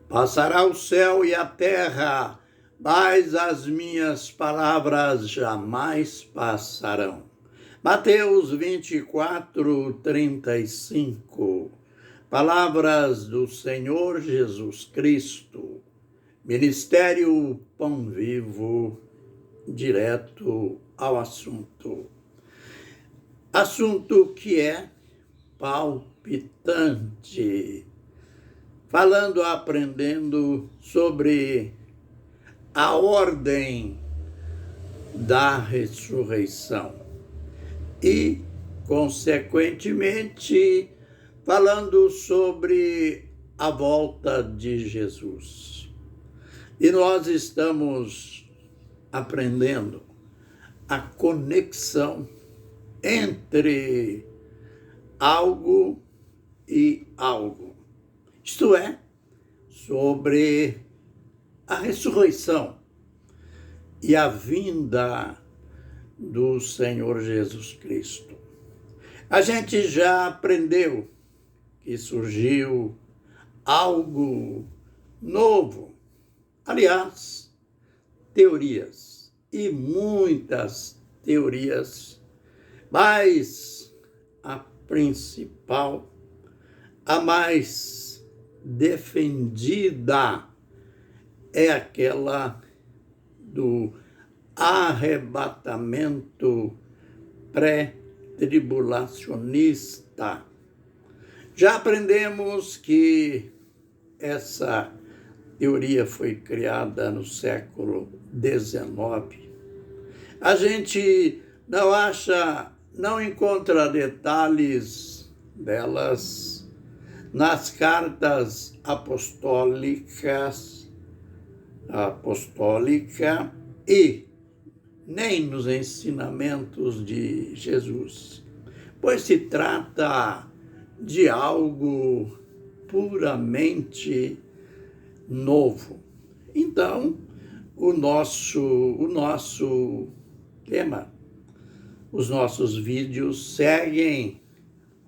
Passará o céu e a terra, mas as minhas palavras jamais passarão. Mateus 24:35. Palavras do Senhor Jesus Cristo. Ministério Pão Vivo, direto ao assunto. Assunto que é palpitante. Falando, aprendendo sobre a ordem da ressurreição e, consequentemente, falando sobre a volta de Jesus. E nós estamos aprendendo a conexão entre algo e algo. Isto é, sobre a ressurreição e a vinda do Senhor Jesus Cristo. A gente já aprendeu que surgiu algo novo. Aliás, teorias e muitas teorias, mas a principal, a mais defendida é aquela do arrebatamento pré-tribulacionista. Já aprendemos que essa teoria foi criada no século XIX. A gente não encontra detalhes delas nas cartas apostólica e nem nos ensinamentos de Jesus, pois se trata de algo puramente novo. Então, o nosso tema, os nossos vídeos seguem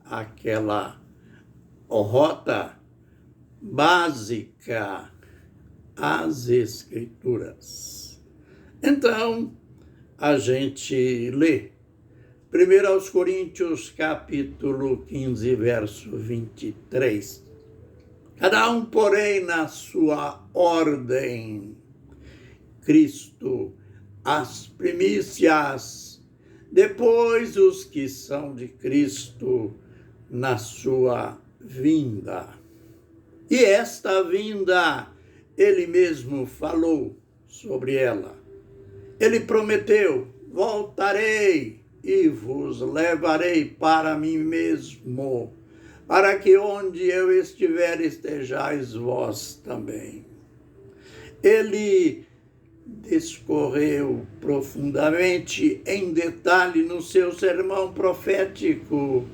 aquela rota básica, as Escrituras. Então, a gente lê 1 Coríntios, capítulo 15, verso 23. Cada um, porém, na sua ordem. Cristo, as primícias, depois os que são de Cristo na sua vinda. E esta vinda, ele mesmo falou sobre ela. Ele prometeu: voltarei e vos levarei para mim mesmo, para que onde eu estiver estejais vós também. Ele discorreu profundamente, em detalhe, no seu sermão profético,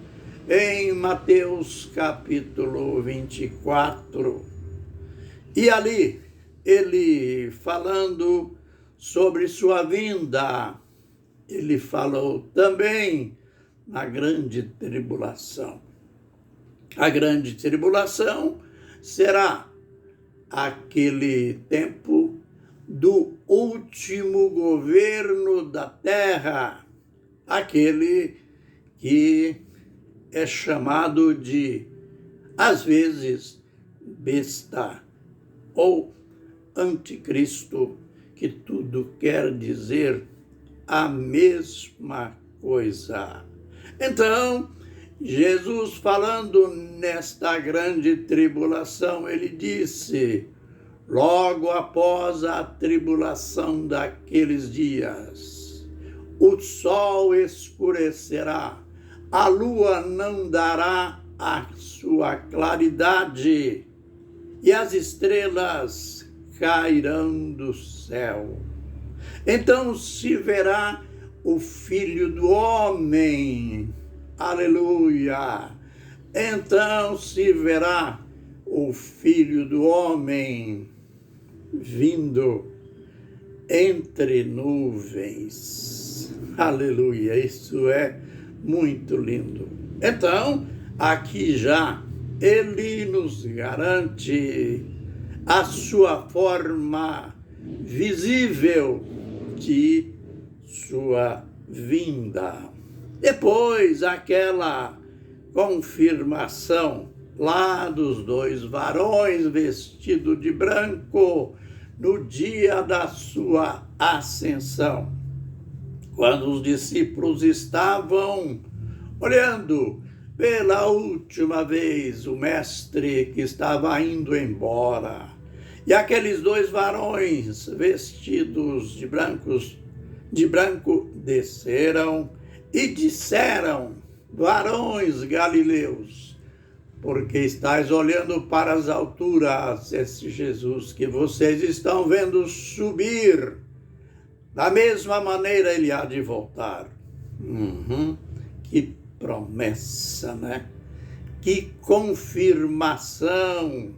em Mateus capítulo 24. E ali, ele falando sobre sua vinda, ele falou também na grande tribulação. A grande tribulação será aquele tempo do último governo da terra, aquele que é chamado de, às vezes, besta ou anticristo, que tudo quer dizer a mesma coisa. Então, Jesus, falando nesta grande tribulação, ele disse: logo após a tribulação daqueles dias, o sol escurecerá, a lua não dará a sua claridade, e as estrelas cairão do céu. Então se verá o Filho do Homem. Aleluia! Então se verá o Filho do Homem vindo entre nuvens. Aleluia! Isso é muito lindo. Então, aqui já ele nos garante a sua forma visível de sua vinda. Depois, aquela confirmação lá dos dois varões vestidos de branco no dia da sua ascensão, quando os discípulos estavam olhando pela última vez o mestre que estava indo embora. E aqueles dois varões vestidos de branco desceram e disseram: varões galileus, porque estáis olhando para as alturas esse Jesus que vocês estão vendo subir, da mesma maneira ele há de voltar. Que promessa, né? Que confirmação.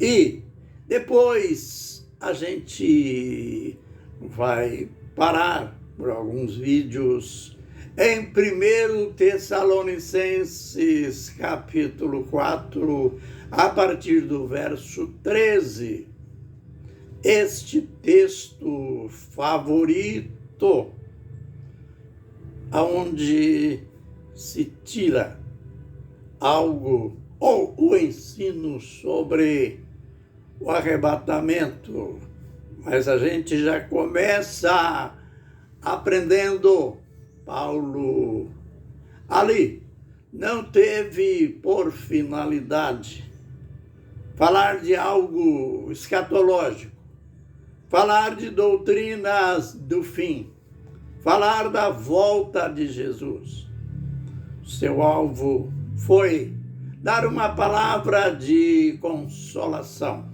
E depois a gente vai parar por alguns vídeos em 1 Tessalonicenses, capítulo 4, a partir do verso 13. Este texto favorito, aonde se tira algo ou o ensino sobre o arrebatamento, mas a gente já começa aprendendo. Paulo ali não teve por finalidade falar de algo escatológico, falar de doutrinas do fim, falar da volta de Jesus. Seu alvo foi dar uma palavra de consolação.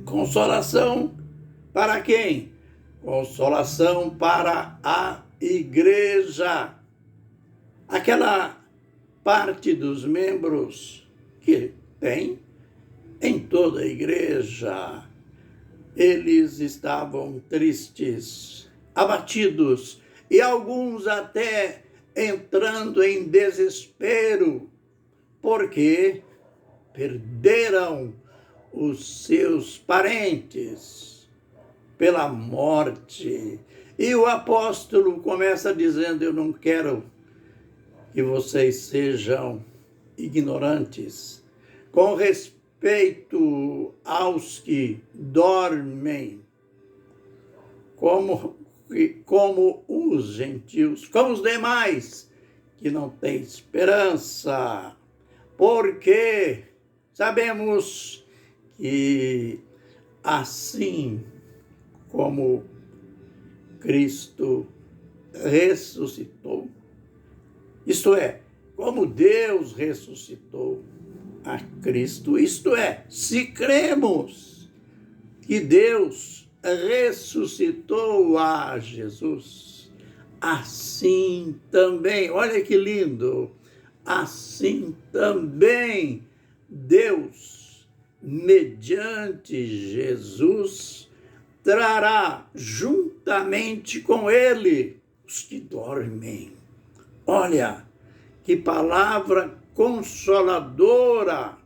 Consolação para quem? Consolação para a igreja. Aquela parte dos membros que tem em toda a igreja. Eles estavam tristes, abatidos e alguns até entrando em desespero, porque perderam os seus parentes pela morte. E o apóstolo começa dizendo: eu não quero que vocês sejam ignorantes com respeito aos que dormem, como os gentios, como os demais que não têm esperança, porque sabemos que assim como Cristo ressuscitou, isto é, como Deus ressuscitou a Cristo, isto é, se cremos que Deus ressuscitou a Jesus, assim também, olha que lindo, assim também Deus, mediante Jesus, trará juntamente com ele os que dormem. Olha, que palavra consoladora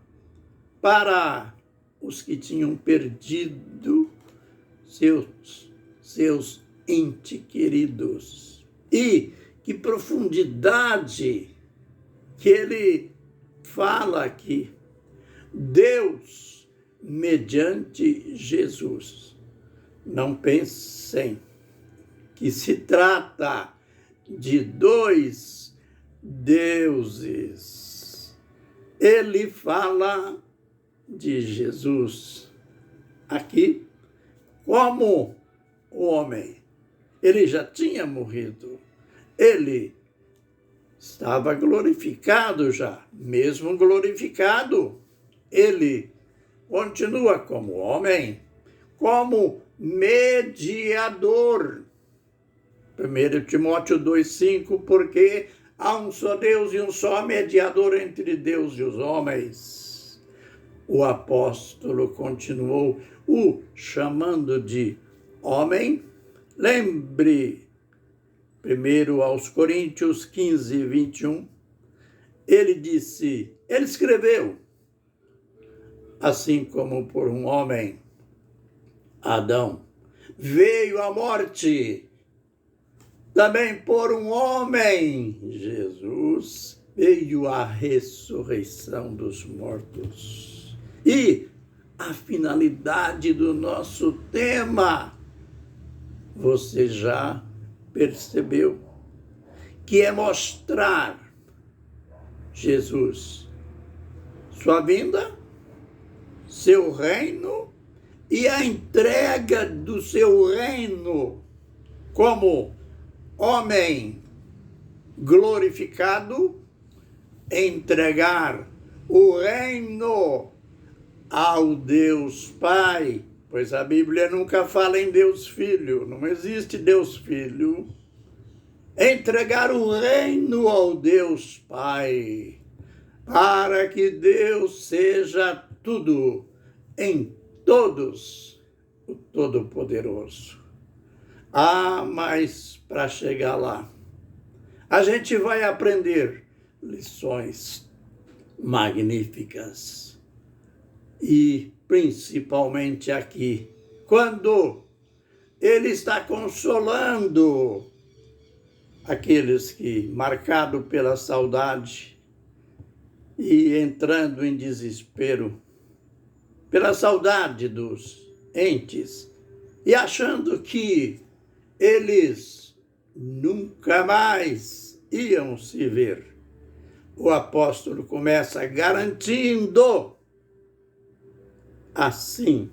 para os que tinham perdido seus entes queridos. E que profundidade que ele fala aqui. Deus, mediante Jesus. Não pensem que se trata de dois deuses. Ele fala de Jesus aqui como o homem. Ele já tinha morrido. Ele estava glorificado já. Mesmo glorificado, ele continua como homem, como mediador. 1 Timóteo 2,5, porque há um só Deus e um só mediador entre Deus e os homens. O apóstolo continuou o chamando de homem. Lembre, 1 aos Coríntios 15, 21, ele escreveu: assim como por um homem, Adão, veio a morte, também por um homem, Jesus, veio a ressurreição dos mortos. E a finalidade do nosso tema, você já percebeu, que é mostrar Jesus, sua vinda, seu reino e a entrega do seu reino como homem glorificado, entregar o reino ao Deus Pai, pois a Bíblia nunca fala em Deus Filho, não existe Deus Filho. Entregar o reino ao Deus Pai, para que Deus seja tudo em todos, o Todo-Poderoso. Mas para chegar lá, a gente vai aprender lições magníficas. E principalmente aqui, quando Ele está consolando aqueles que, marcados pela saudade e entrando em desespero, pela saudade dos entes, e achando que eles nunca mais iam se ver, o apóstolo começa garantindo, assim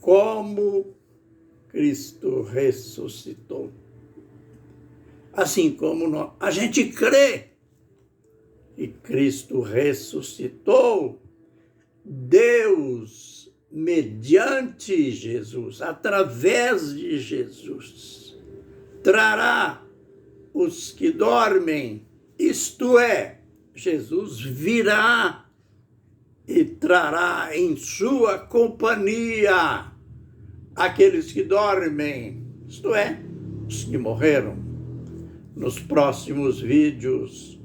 como Cristo ressuscitou. Assim como a gente crê que Cristo ressuscitou, Deus, mediante Jesus, através de Jesus, trará os que dormem, isto é, Jesus virá e trará em sua companhia aqueles que dormem, isto é, os que morreram. Nos próximos vídeos,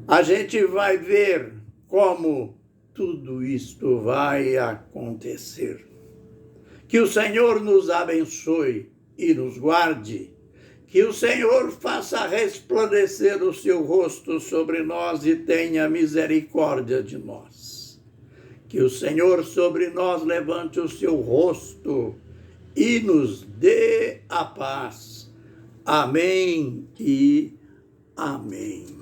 a gente vai ver como tudo isto vai acontecer. Que o Senhor nos abençoe e nos guarde. Que o Senhor faça resplandecer o seu rosto sobre nós e tenha misericórdia de nós. Que o Senhor sobre nós levante o seu rosto e nos dê a paz. Amém e amém.